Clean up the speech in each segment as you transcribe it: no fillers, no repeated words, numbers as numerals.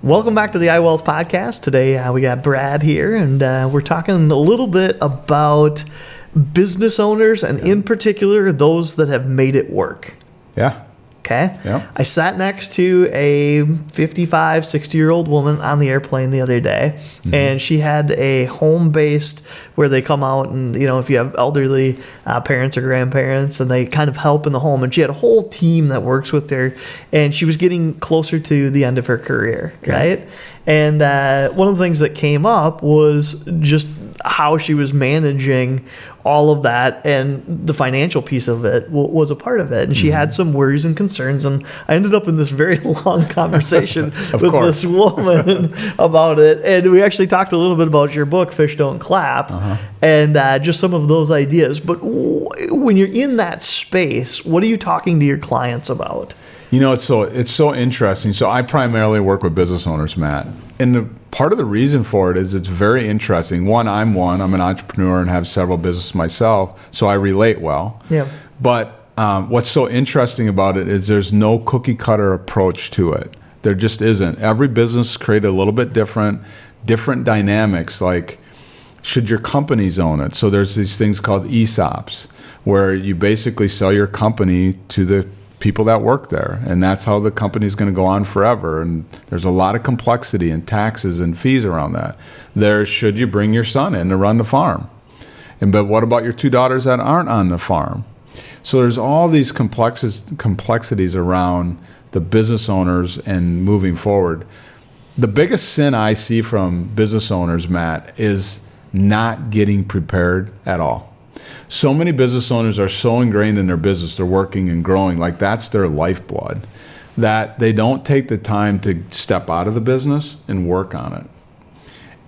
Welcome back to the iWealth podcast. Today we got Brad here, and we're talking a little bit about business owners, and in particular, those that have made it work. Yeah. Okay? Yeah. I sat next to a 55, 60-year-old woman on the airplane the other day, and she had a home-based where they come out and, if you have elderly parents or grandparents, and they kind of help in the home. And she had a whole team that works with her, and she was getting closer to the end of her career, right? And one of the things that came up was just how she was managing all of that, and the financial piece of it was a part of it. And she had some worries and concerns, and I ended up in this very long conversation with this woman about it. And we actually talked a little bit about your book, Fish Don't Clap, and just some of those ideas. But when you're in that space, what are you talking to your clients about? It's so interesting. So I primarily work with business owners, Matt. And part of the reason for it is it's very interesting. I'm an entrepreneur and have several businesses myself, so I relate well. Yeah. But what's so interesting about it is there's no cookie cutter approach to it. There just isn't. Every business created a little bit different dynamics. Like, should your companies own it? So there's these things called ESOPs, where you basically sell your company to the people that work there, and that's how the company is going to go on forever. And there's a lot of complexity and taxes and fees around that. Should you bring your son in to run the farm? But what about your two daughters that aren't on the farm? So there's all these complexities around the business owners and moving forward. The biggest sin I see from business owners, Matt, is not getting prepared at all. So many business owners are so ingrained in their business, they're working and growing, like that's their lifeblood, that they don't take the time to step out of the business and work on it.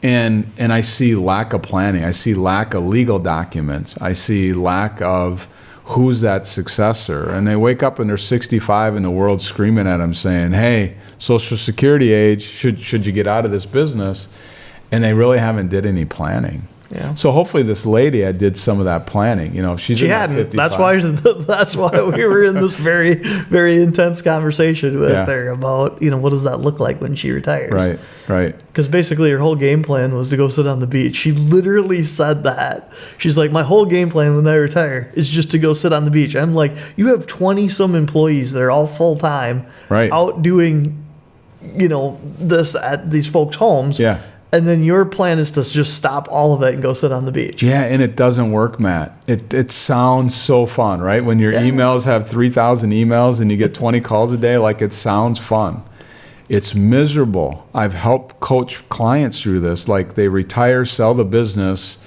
And I see lack of planning. I see lack of legal documents. I see lack of who's that successor. And they wake up and they're 65 and the world's screaming at them saying, hey, Social Security age, should you get out of this business? And they really haven't did any planning. Yeah. So hopefully this lady, I did some of that planning. She hadn't. That's why we were in this very, very intense conversation with her about what does that look like when she retires. Right. Because basically her whole game plan was to go sit on the beach. She literally said that. She's like, my whole game plan when I retire is just to go sit on the beach. I'm like, you have 20 some employees that are all full time, out doing, this at these folks' homes. Yeah. And then your plan is to just stop all of it and go sit on the beach. Yeah, and it doesn't work, Matt. It sounds so fun, right? When your emails have 3,000 emails and you get 20 calls a day, like it sounds fun. It's miserable. I've helped coach clients through this. Like they retire, sell the business,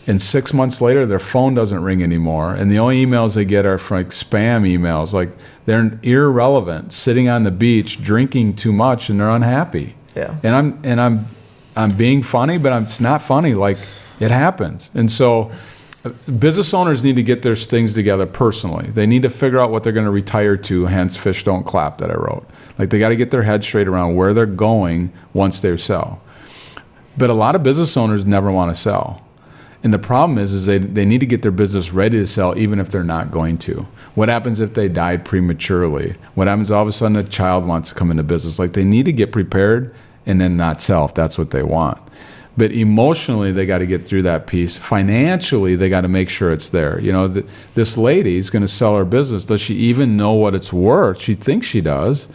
and 6 months later their phone doesn't ring anymore. And the only emails they get are from spam emails. Like they're irrelevant, sitting on the beach, drinking too much, and they're unhappy. Yeah. And I'm being funny, but it's not funny. Like, it happens. And so business owners need to get their things together personally. They need to figure out what they're going to retire to, hence Fish Don't Clap that I wrote. Like, they got to get their head straight around where they're going once they sell. But a lot of business owners never want to sell. And the problem is they need to get their business ready to sell even if they're not going to. What happens if they die prematurely? What happens all of a sudden a child wants to come into business? Like, they need to get prepared and then not sell if that's what they want. But emotionally, they got to get through that piece. Financially, they got to make sure it's there. This lady's going to sell her business. Does she even know what it's worth? She thinks she does.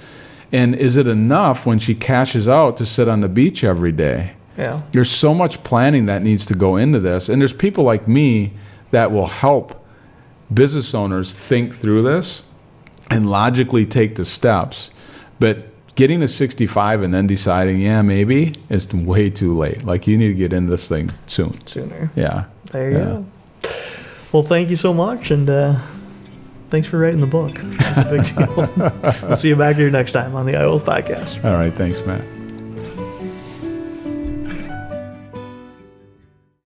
And is it enough when she cashes out to sit on the beach every day? Yeah. There's so much planning that needs to go into this. And there's people like me that will help business owners think through this and logically take the steps. But getting to 65 and then deciding, maybe, is way too late. Like, you need to get in this thing sooner. Yeah. There you go. Well, thank you so much, and thanks for writing the book. That's a big deal. We'll see you back here next time on the iWealth podcast. All right. Thanks, Matt.